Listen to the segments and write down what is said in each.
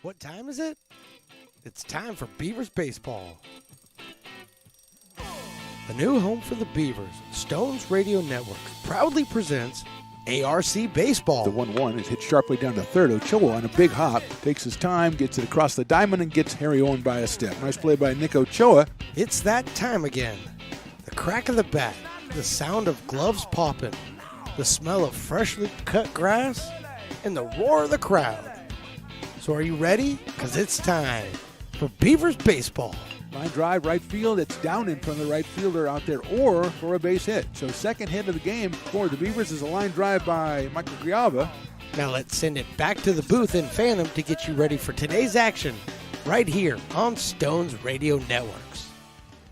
What time is it? It's time for Beavers baseball. The new home for the Beavers, Stones Radio Network, proudly presents ARC Baseball. The 1-1 is hit sharply down to third. Ochoa on a big hop, takes his time, gets it across the diamond, and gets Harry Owen by a step. Nice play by Nick Ochoa. It's that time again. The crack of the bat, the sound of gloves popping, the smell of freshly cut grass, and the roar of the crowd. So are you ready? Because it's time for Beavers baseball. Line drive, right field. It's down in front of the right fielder out there, or for a base hit. So second hit of the game for the Beavers is a line drive by Michael Grijalva. Now let's send it back to the booth in Phantom to get you ready for today's action right here on Stones Radio Networks.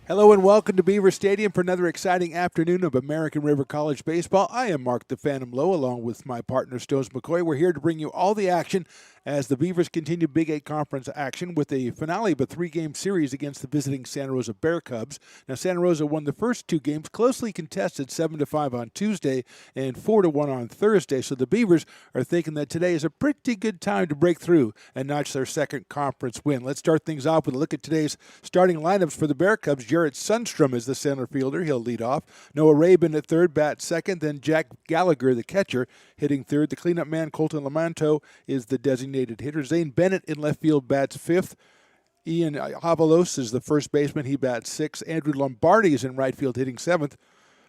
Hello and welcome to Beaver Stadium for another exciting afternoon of American River College baseball. I am Mark the Phantom Lowe along with my partner Stones McCoy. We're here to bring you all the action as the Beavers continue Big 8 Conference action with a finale of a 3-game series against the visiting Santa Rosa Bear Cubs. Now, Santa Rosa won the first 2 games, closely contested 7-5 on Tuesday and 4-1 on Thursday. So the Beavers are thinking that today is a pretty good time to break through and notch their second conference win. Let's start things off with a look at today's starting lineups for the Bear Cubs. Jarrett Sundstrom is the center fielder. He'll lead off. Noah Rabin at third, bat second. Then Jack Gallagher, the catcher, hitting third. The cleanup man, Colton Lamanto, is the designated hitter. Zane Bennett in left field bats fifth. Ian Havalos is the first baseman. He bats sixth. Andrew Lombardi is in right field hitting seventh.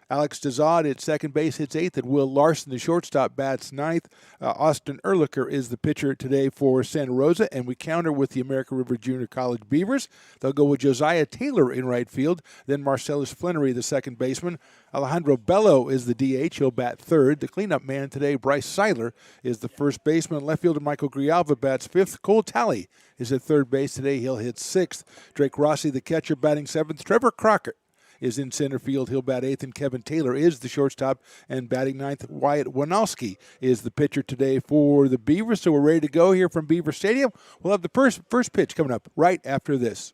Alex Dezad at second base hits eighth, and Will Larson, the shortstop, bats ninth. Austin Ehrlicher is the pitcher today for Santa Rosa, and we counter with the American River Junior College Beavers. They'll go with Josiah Taylor in right field, then Marcellus Flannery, the second baseman. Alejandro Bello is the DH. He'll bat third. The cleanup man today, Bryce Seiler, is the first baseman. Left fielder Michael Grijalva bats fifth. Cole Talley is at third base today. He'll hit sixth. Drake Rossi, the catcher, batting seventh. Trevor Crockett is in center field. He'll bat eighth, and Kevin Taylor is the shortstop, and batting ninth, Wyatt Wanowski is the pitcher today for the Beavers. So we're ready to go here from Beaver Stadium. We'll have the first pitch coming up right after this.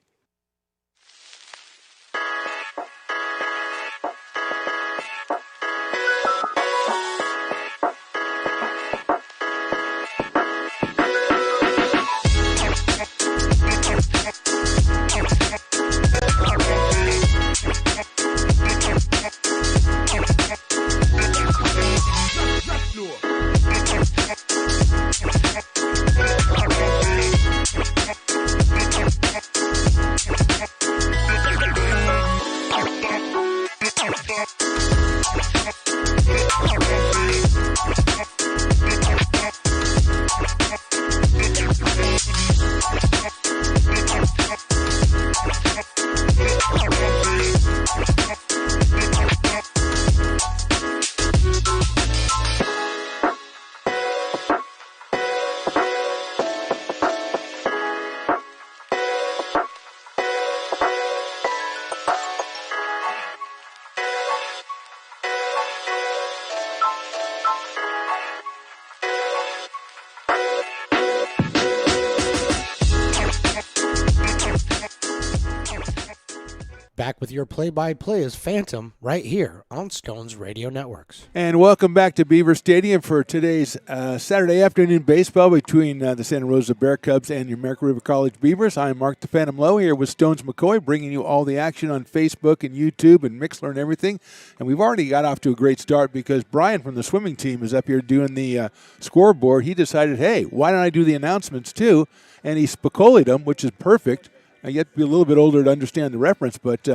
Back with your play-by-play is Phantom right here on Stones Radio Networks. And welcome back to Beaver Stadium for today's Saturday afternoon baseball between the Santa Rosa Bear Cubs and the American River College Beavers. I'm Mark the Phantom Lowe here with Stones McCoy, bringing you all the action on Facebook and YouTube and Mixlr and everything. And we've already got off to a great start because Brian from the swimming team is up here doing the scoreboard. He decided, hey, why don't I do the announcements too? And he spicolied them, which is perfect. I get to be a little bit older to understand the reference, but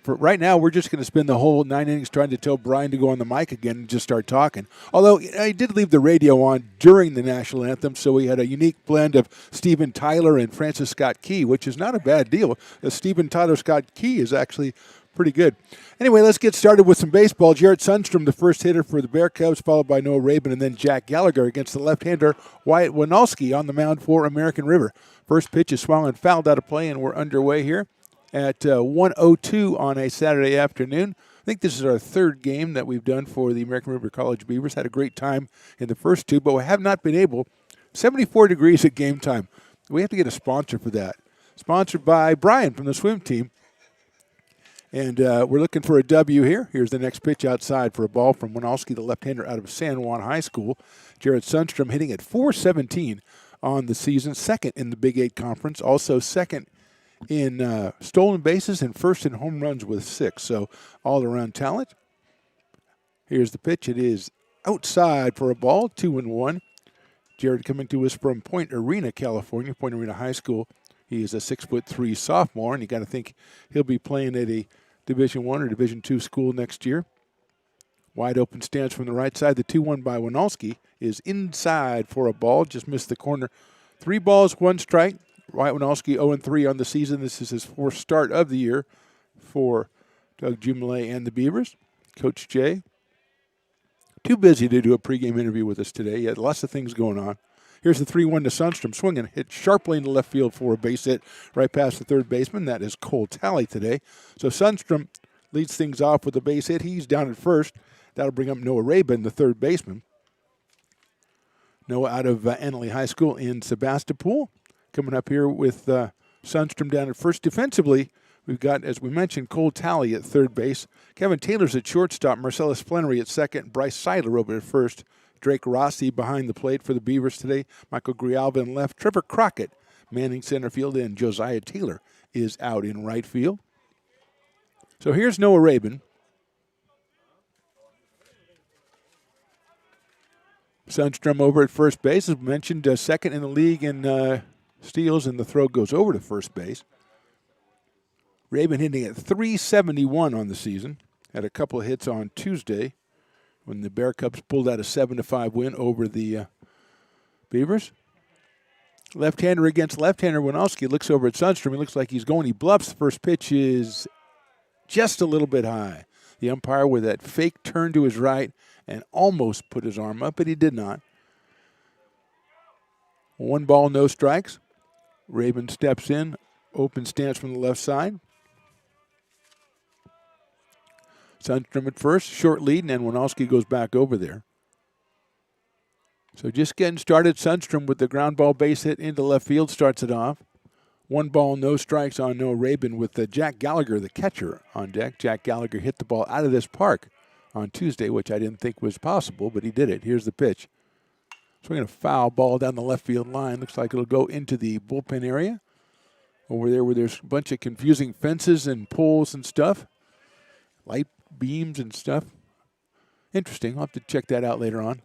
for right now, we're just going to spend the whole 9 innings trying to tell Brian to go on the mic again and just start talking. Although I did leave the radio on during the national anthem, so we had a unique blend of Steven Tyler and Francis Scott Key, which is not a bad deal. Steven Tyler Scott Key is actually pretty good. Anyway, let's get started with some baseball. Jarrett Sundstrom, the first hitter for the Bear Cubs, followed by Noah Rabin, and then Jack Gallagher against the left-hander Wyatt Wanowski on the mound for American River. First pitch is swung and fouled out of play, and we're underway here at 1:02 on a Saturday afternoon. I think this is our third game that we've done for the American River College Beavers. Had a great time in the first two, but we have not been able. 74 degrees at game time. We have to get a sponsor for that. Sponsored by Brian from the swim team. And we're looking for a W here. Here's the next pitch outside for a ball from Wanowski, the left-hander out of San Juan High School. Jarrett Sundstrom hitting at .417 on the season, second in the Big 8 Conference, also second in stolen bases and first in home runs with 6. So all-around talent. Here's the pitch. It is outside for a ball, 2-1. Jared coming to us from Point Arena, California, Point Arena High School. He is a 6'3" sophomore, and you got to think he'll be playing at a Division I or Division II school next year. Wide open stance from the right side. The 2-1 by Winalski is inside for a ball. Just missed the corner. 3 balls, 1 strike. Wyatt Winalski 0-3 on the season. This is his 4th start of the year for Doug Jumale and the Beavers. Coach Jay, too busy to do a pregame interview with us today. He had lots of things going on. Here's the 3-1 to Sundstrom. Swinging, hit sharply into left field for a base hit right past the third baseman. That is Cole Talley today. So Sundstrom leads things off with a base hit. He's down at first. That'll bring up Noah Rabin, the third baseman. Noah out of Annalee High School in Sebastopol. Coming up here with Sundstrom down at first. Defensively, we've got, as we mentioned, Cole Talley at third base. Kevin Taylor's at shortstop. Marcellus Flannery at second. Bryce Seidler over at first. Drake Rossi behind the plate for the Beavers today. Michael Grialva in left. Trevor Crockett manning center field. And Josiah Taylor is out in right field. So here's Noah Rabin. Sundstrom over at first base. As mentioned, second in the league in steals, and the throw goes over to first base. Rabin hitting at .371 on the season. Had a couple of hits on Tuesday when the Bear Cubs pulled out a 7-5 win over the Beavers. Left-hander against left-hander. Winalski looks over at Sundstrom. He looks like he's going. He bluffs. The first pitch is just a little bit high. The umpire with that fake turn to his right and almost put his arm up, but he did not. 1 ball, no strikes. Rabin steps in, open stance from the left side. Sundstrom at first, short lead, and then Winalski goes back over there. So just getting started. Sundstrom with the ground ball base hit into left field starts it off. 1 ball, no strikes on Noah Rabin with Jack Gallagher, the catcher, on deck. Jack Gallagher hit the ball out of this park on Tuesday, which I didn't think was possible, but he did it. Here's the pitch. Swinging a foul ball down the left field line. Looks like it'll go into the bullpen area. Over there where there's a bunch of confusing fences and poles and stuff. Light beams and stuff. Interesting. I'll have to check that out later on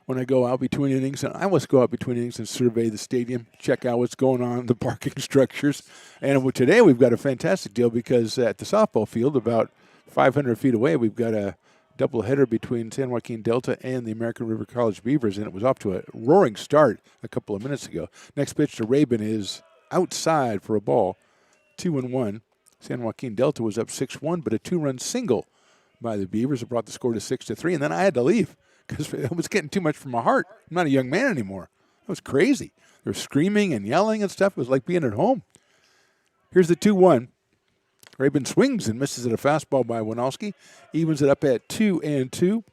when I go out between innings. And I always go out between innings and survey the stadium, check out what's going on in the parking structures. And today we've got a fantastic deal because at the softball field, about 500 feet away, we've got a doubleheader between San Joaquin Delta and the American River College Beavers, and it was off to a roaring start a couple of minutes ago. Next pitch to Rabin is outside for a ball, 2-1. San Joaquin Delta was up 6-1, but a 2-run single by the Beavers. It brought the score to 6-3, and then I had to leave because it was getting too much for my heart. I'm not a young man anymore. It was crazy. They were screaming and yelling and stuff. It was like being at home. Here's the 2-1. Rabin swings and misses at a fastball by Winalski. Evens it up at 2-2.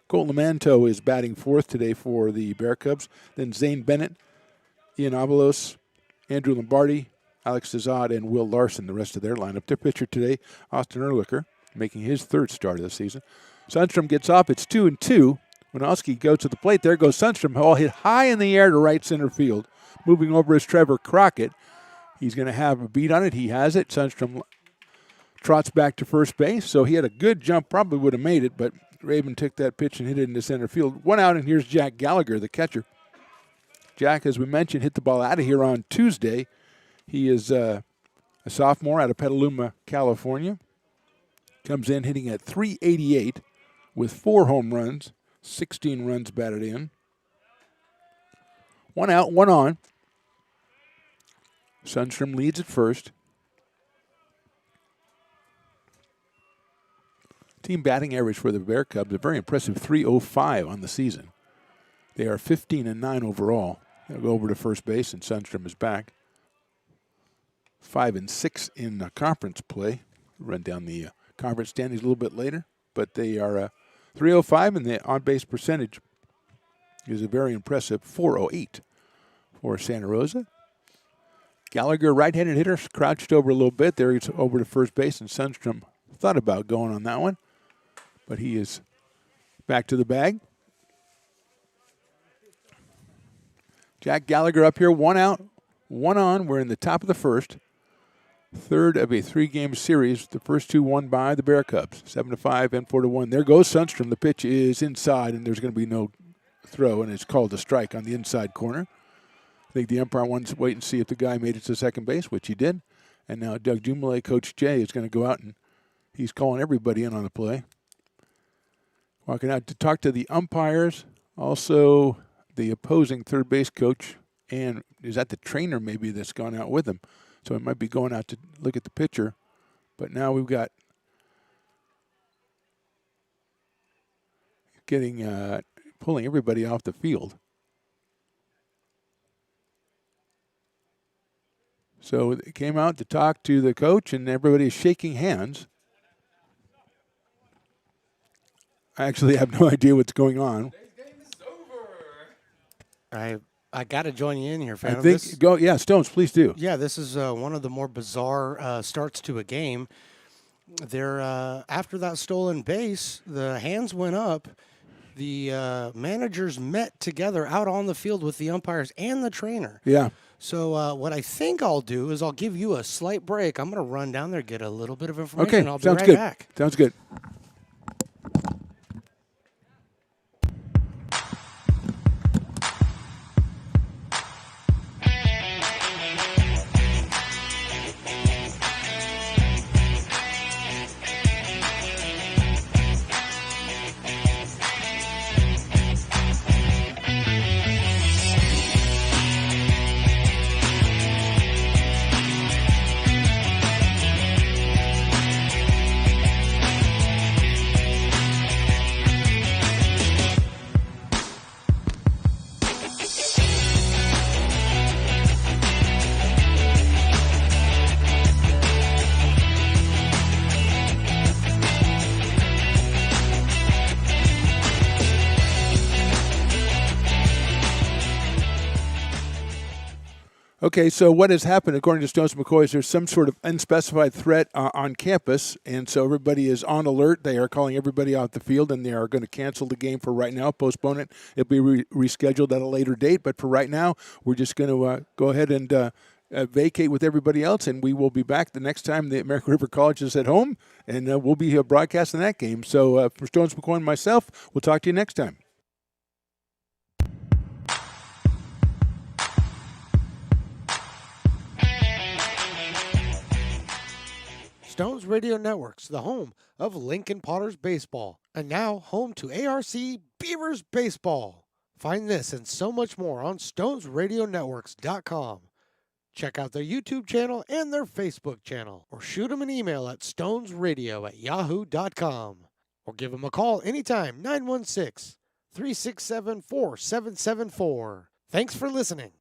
Colton Lamanto is batting fourth today for the Bear Cubs. Then Zane Bennett, Ian Avalos, Andrew Lombardi, Alex Dezad, and Will Larson, the rest of their lineup. Their pitcher today, Austin Ehrlicher, making his 3rd start of the season. Sundstrom gets off. It's 2-2. Winalski goes to the plate. There goes Sundstrom. Ball hit high in the air to right center field. Moving over is Trevor Crockett. He's going to have a beat on it. He has it. Sundstrom trots back to first base. So he had a good jump. Probably would have made it, but Rabin took that pitch and hit it into center field. 1 out, and here's Jack Gallagher, the catcher. Jack, as we mentioned, hit the ball out of here on Tuesday. He is a sophomore out of Petaluma, California. Comes in hitting at .388 with 4 home runs, 16 runs batted in. 1 out, 1 on. Sundstrom leads at first. Team batting average for the Bear Cubs, a very impressive .305 on the season. They are 15-9 overall. They'll go over to first base, and Sundstrom is back. 5-6 in conference play. Run down the conference standings a little bit later, but they are .305, and the on-base percentage is a very impressive .408 for Santa Rosa. Gallagher, right-handed hitter, crouched over a little bit. There he's over to first base, and Sundstrom thought about going on that one, but he is back to the bag. Jack Gallagher up here, 1 out, 1 on. We're in the top of the first. Third of a 3-game series. The first 2 won by the Bear Cubs, 7-5 and 4-1. There goes Sundstrom. The pitch is inside, and there's going to be no throw, and it's called a strike on the inside corner. I think the umpire wants to wait and see if the guy made it to second base, which he did. And now Doug Jumale, Coach Jay, is going to go out, and he's calling everybody in on the play. Walking out to talk to the umpires, also the opposing third base coach, and is that the trainer maybe that's gone out with him? So it might be going out to look at the pitcher. But now we've got pulling everybody off the field. So they came out to talk to the coach, and everybody's shaking hands. I actually have no idea what's going on. I got to join you in here, Phantom. I think Stones, please do. Yeah, this is one of the more bizarre starts to a game. There, after that stolen base, the hands went up. The managers met together out on the field with the umpires and the trainer. Yeah. So what I think I'll do is I'll give you a slight break. I'm going to run down there, get a little bit of information. Okay, I'll be sounds right good. back. Sounds good. Okay, so what has happened, according to Stones McCoy, is there's some sort of unspecified threat on campus, and so everybody is on alert. They are calling everybody off the field, and they are going to cancel the game for right now, postpone it. It'll be rescheduled at a later date, but for right now, we're just going to go ahead and vacate with everybody else, and we will be back the next time the American River College is at home, and we'll be broadcasting that game. So for Stones McCoy and myself, we'll talk to you next time. Stones Radio Networks, the home of Lincoln Potters Baseball, and now home to ARC Beavers Baseball. Find this and so much more on StonesRadioNetworks.com. Check out their YouTube channel and their Facebook channel, or shoot them an email at stonesradio@yahoo.com, or give them a call anytime, 916-367-4774. Thanks for listening.